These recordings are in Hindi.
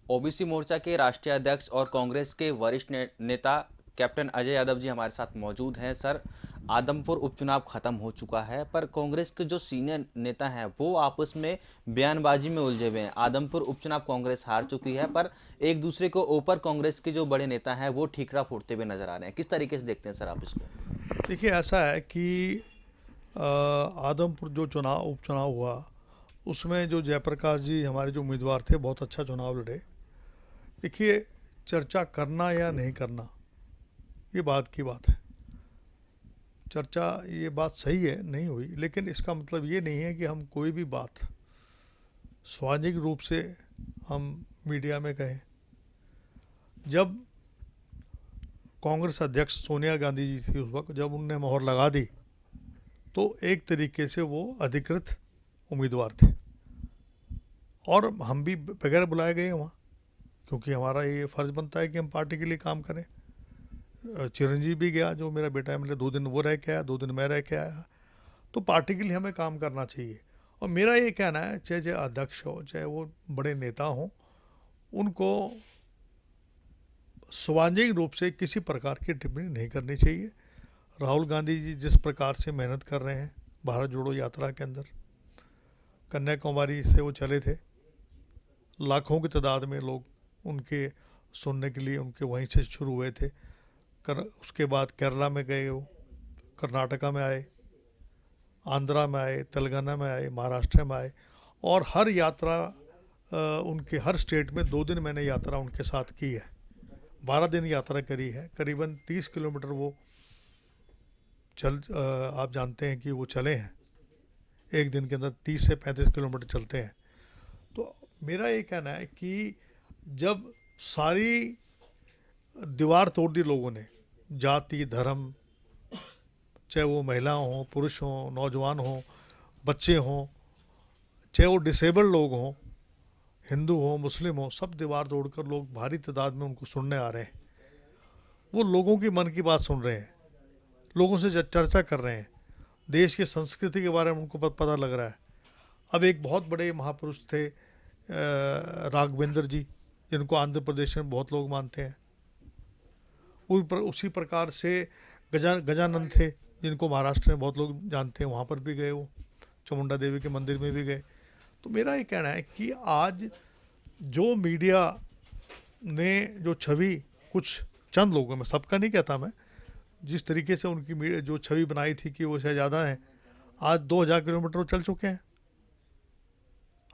ओबीसी मोर्चा के राष्ट्रीय अध्यक्ष और कांग्रेस के वरिष्ठ नेता कैप्टन अजय यादव जी हमारे साथ मौजूद हैं। सर, आदमपुर उपचुनाव खत्म हो चुका है, पर कांग्रेस के जो सीनियर नेता हैं वो आपस में बयानबाजी में उलझे हुए हैं। आदमपुर उपचुनाव कांग्रेस हार चुकी है, पर एक दूसरे को ऊपर कांग्रेस के जो बड़े नेता हैं वो ठीकरा फोड़ते हुए नजर आ रहे हैं। किस तरीके से देखते हैं सर आप इसको? देखिए, ऐसा है कि आदमपुर जो उपचुनाव हुआ, उसमें जो जयप्रकाश जी हमारे जो उम्मीदवार थे, बहुत अच्छा चुनाव लड़े। देखिए, चर्चा करना या नहीं करना, ये बात की बात है। चर्चा, ये बात सही है, नहीं हुई, लेकिन इसका मतलब ये नहीं है कि हम कोई भी बात सार्वजनिक रूप से हम मीडिया में कहें। जब कांग्रेस अध्यक्ष सोनिया गांधी जी थी, उस वक्त जब उनने मोहर लगा दी, तो एक तरीके से वो अधिकृत उम्मीदवार थे और हम भी बगैर बुलाए गए वहाँ, क्योंकि हमारा ये फ़र्ज़ बनता है कि हम पार्टी के लिए काम करें। चिरंजीव भी गया, जो मेरा बेटा है, मतलब 2 दिन वो रह के आया, 2 दिन मैं रह के आया। तो पार्टी के लिए हमें काम करना चाहिए। और मेरा ये कहना है, चाहे चाहे अध्यक्ष हो, चाहे वो बड़े नेता हों, उनको सार्वजनिक रूप से किसी प्रकार की टिप्पणी नहीं करनी चाहिए। राहुल गांधी जी जिस प्रकार से मेहनत कर रहे हैं भारत जोड़ो यात्रा के अंदर, कन्याकुमारी से वो चले थे, लाखों की तादाद में लोग उनके सुनने के लिए उनके वहीं से शुरू हुए थे। उसके बाद केरला में गए, वो कर्नाटका में आए, आंध्रा में आए, तेलंगाना में आए, महाराष्ट्र में आए, और हर यात्रा उनके हर स्टेट में 2 दिन मैंने यात्रा उनके साथ की है। 12 दिन यात्रा करी है। करीबन 30 किलोमीटर वो आप जानते हैं कि वो चले हैं। एक दिन के अंदर 30 से 35 किलोमीटर चलते हैं। तो मेरा ये कहना है कि जब सारी दीवार तोड़ दी लोगों ने, जाति धर्म, चाहे वो महिला हों, पुरुष हों, नौजवान हों, बच्चे हों, चाहे वो डिसेबल्ड लोग हों, हिंदू हों, मुस्लिम हों, सब दीवार तोड़कर लोग भारी तादाद में उनको सुनने आ रहे हैं। वो लोगों की मन की बात सुन रहे हैं, लोगों से चर्चा कर रहे हैं, देश की संस्कृति के बारे में उनको पता लग रहा है। अब एक बहुत बड़े महापुरुष थे राघवेंद्र जी, जिनको आंध्र प्रदेश में बहुत लोग मानते हैं। उसी प्रकार से गजानंद थे, जिनको महाराष्ट्र में बहुत लोग जानते हैं, वहाँ पर भी गए, वो चामुंडा देवी के मंदिर में भी गए। तो मेरा ये कहना है कि आज जो मीडिया ने जो छवि कुछ चंद लोगों में, सबका नहीं कहता मैं, जिस तरीके से उनकी जो छवि बनाई थी कि वो शहजादा हैं, आज 2000 किलोमीटर चल चुके हैं।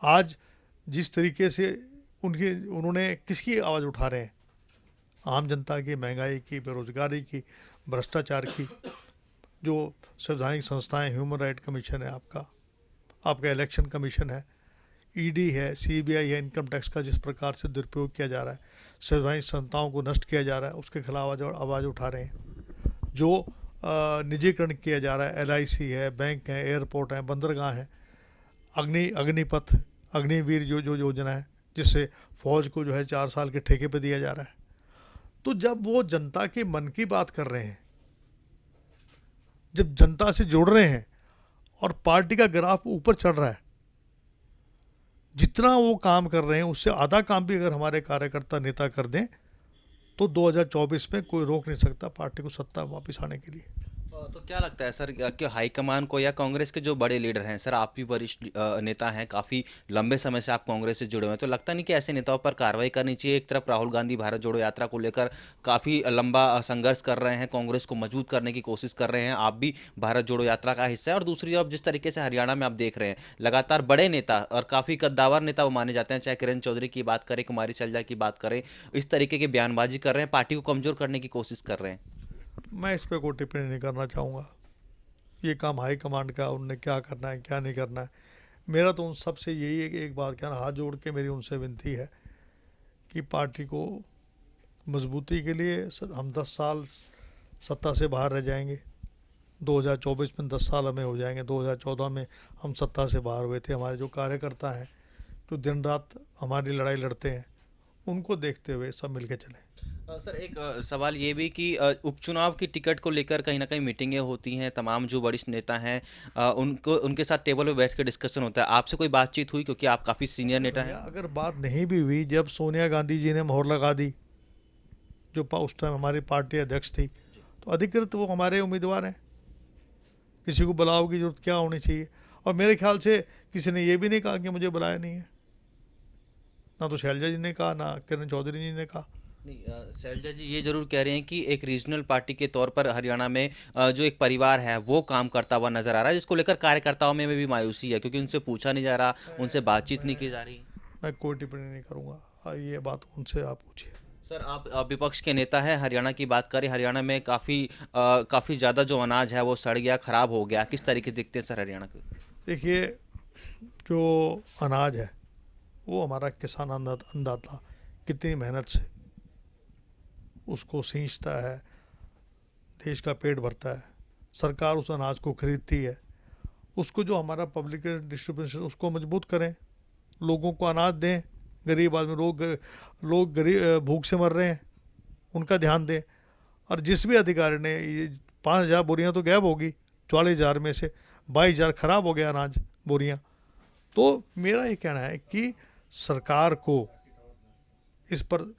आज जिस तरीके से उन्होंने किसकी आवाज़ उठा रहे हैं, आम जनता की, महंगाई की, बेरोजगारी की, भ्रष्टाचार की। जो संवैधानिक संस्थाएं, ह्यूमन राइट कमीशन है, आपका इलेक्शन कमीशन है, ईडी है, सीबीआई है, इनकम टैक्स का जिस प्रकार से दुरुपयोग किया जा रहा है, संवैधानिक संस्थाओं को नष्ट किया जा रहा है, उसके खिलाफ आवाज़ उठा रहे हैं। जो निजीकरण किया जा रहा है, एलआईसी है, बैंक है, एयरपोर्ट है, बंदरगाह है, अग्निपथ, अग्निवीर जो योजना है, जिससे फौज को जो है 4 साल के ठेके पे दिया जा रहा है। तो जब वो जनता के मन की बात कर रहे हैं, जब जनता से जुड़ रहे हैं और पार्टी का ग्राफ ऊपर चढ़ रहा है, जितना वो काम कर रहे हैं उससे आधा काम भी अगर हमारे कार्यकर्ता नेता कर दें, तो 2024 में कोई रोक नहीं सकता पार्टी को सत्ता वापस आने के लिए। तो क्या लगता है सर कि हाईकमान को या कांग्रेस के जो बड़े लीडर हैं, सर आप भी वरिष्ठ नेता हैं, काफ़ी लंबे समय से आप कांग्रेस से जुड़े हुए हैं, तो लगता नहीं कि ऐसे नेताओं पर कार्रवाई करनी चाहिए? एक तरफ राहुल गांधी भारत जोड़ो यात्रा को लेकर काफ़ी लंबा संघर्ष कर रहे हैं, कांग्रेस को मजबूत करने की कोशिश कर रहे हैं, आप भी भारत जोड़ो यात्रा का हिस्सा है, और दूसरी तरफ जिस तरीके से हरियाणा में आप देख रहे हैं लगातार बड़े नेता और काफ़ी कद्दावर नेता वो माने जाते हैं, चाहे किरण चौधरी की बात करें, कुमारी सैलजा की बात करें, इस तरीके की बयानबाजी कर रहे हैं, पार्टी को कमज़ोर करने की कोशिश कर रहे हैं। मैं इस पर कोई टिप्पणी नहीं करना चाहूँगा। ये काम हाई कमांड का, उनने क्या करना है क्या नहीं करना है। मेरा तो उन सबसे यही है कि एक बात कहना, हाथ जोड़ के मेरी उनसे विनती है कि पार्टी को मजबूती के लिए हम 10 साल सत्ता से बाहर रह जाएंगे। 2024 में 10 साल हमें हो जाएंगे। 2014 में हम सत्ता से बाहर हुए थे। हमारे जो कार्यकर्ता हैं, जो दिन रात हमारी लड़ाई लड़ते हैं, उनको देखते हुए सब मिलके चलें। सर एक सवाल ये भी कि उपचुनाव की टिकट को लेकर कहीं न कहीं मीटिंगें होती हैं, तमाम जो वरिष्ठ नेता हैं उनको उनके साथ टेबल पे बैठ के डिस्कशन होता है। आपसे कोई बातचीत हुई क्योंकि आप काफ़ी सीनियर अरे नेता भैया, हैं? अगर बात नहीं भी हुई, जब सोनिया गांधी जी ने मोहर लगा दी, जो उस टाइम हमारी पार्टी अध्यक्ष थी, तो अधिकृत वो हमारे उम्मीदवार हैं। किसी को बुलाव की जरूरत क्या होनी चाहिए? और मेरे ख्याल से किसी ने ये भी नहीं कहा कि मुझे बुलाया नहीं है। ना तो शैलजा जी ने कहा, ना किरण चौधरी जी ने कहा। नहीं शैलजा जी ये ज़रूर कह रहे हैं कि एक रीजनल पार्टी के तौर पर हरियाणा में जो एक परिवार है वो काम करता हुआ नज़र आ रहा है, जिसको लेकर कार्यकर्ताओं में भी मायूसी है क्योंकि उनसे पूछा नहीं जा रहा, उनसे बातचीत नहीं की जा रही। मैं कोई टिप्पणी नहीं करूँगा। ये बात उनसे आप पूछिए। सर आप विपक्ष के नेता हैं, हरियाणा की बात करें, हरियाणा में काफ़ी ज़्यादा जो अनाज है वो सड़ गया, ख़राब हो गया, किस तरीके से दिखते हैं सर हरियाणा के? देखिए, जो अनाज है वो हमारा किसान अन्नदाता कितनी मेहनत से उसको सींचता है, देश का पेट भरता है। सरकार उस अनाज को खरीदती है। उसको जो हमारा पब्लिक डिस्ट्रीब्यूशन उसको मजबूत करें, लोगों को अनाज दें। गरीब आदमी लोग गरीब भूख से मर रहे हैं, उनका ध्यान दें। और जिस भी अधिकारी ने ये 5,000 बोरियां तो गैब होगी, 44,000 में से 22,000 खराब हो गया अनाज बोरियां। तो मेरा ये कहना है कि सरकार को इस पर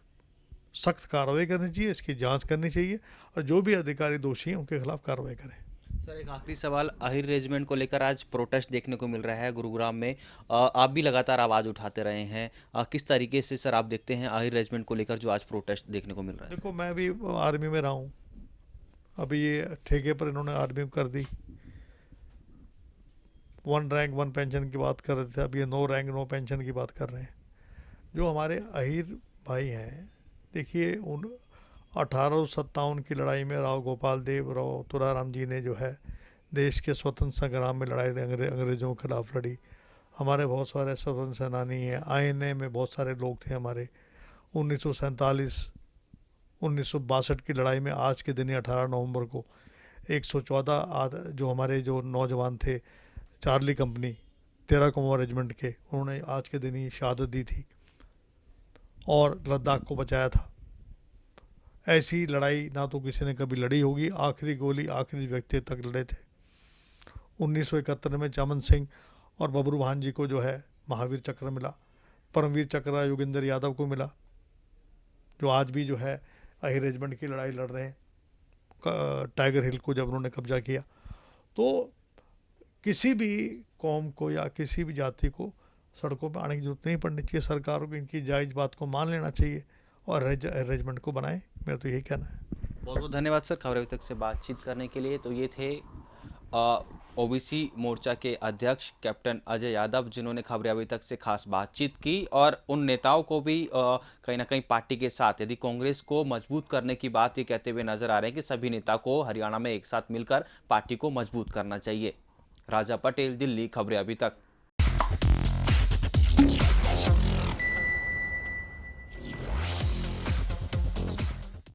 सख्त कार्रवाई करनी चाहिए, इसकी जांच करनी चाहिए, और जो भी अधिकारी दोषी हैं उनके खिलाफ कार्रवाई करें। सर एक आखिरी सवाल, अहिर रेजिमेंट को लेकर आज प्रोटेस्ट देखने को मिल रहा है गुरुग्राम में। आप भी लगातार आवाज़ उठाते रहे हैं। किस तरीके से सर आप देखते हैं अहिर रेजिमेंट को लेकर जो आज प्रोटेस्ट देखने को मिल रहा है? देखो, मैं भी आर्मी में रहा हूँ। अभी ये ठेके पर इन्होंने आर्मी कर दी। 1 रैंक 1 पेंशन की बात कर रहे थे, अब ये 9 रैंक 9 पेंशन की बात कर रहे हैं। जो हमारे अहिर भाई हैं, देखिए, उन 1857 की लड़ाई में राव गोपाल देव, राव तुराराम जी ने जो है देश के स्वतंत्र संग्राम में लड़ाई अंग्रेज़ों के खिलाफ लड़ी। हमारे बहुत सारे स्वतंत्र सेनानी हैं। आईएनए में बहुत सारे लोग थे हमारे। 1947 1962 की लड़ाई में आज के दिन ही 18 नवंबर को 114 जो हमारे जो नौजवान थे, चार्ली कंपनी 13 कुमार रेजिमेंट के, उन्होंने आज के दिन ही शहादत दी थी और लद्दाख को बचाया था। ऐसी लड़ाई ना तो किसी ने कभी लड़ी होगी। आखिरी गोली आखिरी व्यक्ति तक लड़े थे। 1971 में चमन सिंह और बबरू भान जी को जो है महावीर चक्र मिला। परमवीर चक्र योगेंद्र यादव को मिला, जो आज भी जो है अहिर रेजिमेंट की लड़ाई लड़ रहे हैं, टाइगर हिल को जब उन्होंने कब्जा किया। तो किसी भी कौम को या किसी भी जाति को सड़कों पर आने की जरूरत नहीं पड़नी चाहिए। सरकारों को इनकी जायज़ बात को मान लेना चाहिए और अरेंजमेंट को बनाएं। मेरा तो यही कहना है। बहुत बहुत धन्यवाद सर खबर अभी तक से बातचीत करने के लिए। तो ये थे ओबीसी मोर्चा के अध्यक्ष कैप्टन अजय यादव, जिन्होंने खबरें अभी तक से खास बातचीत की और उन नेताओं को भी कहीं ना कहीं पार्टी के साथ यदि कांग्रेस को मजबूत करने की बात ये कहते हुए नजर आ रहे हैं कि सभी नेता को हरियाणा में एक साथ मिलकर पार्टी को मजबूत करना चाहिए। राजा पटेल, दिल्ली, खबरें अभी तक।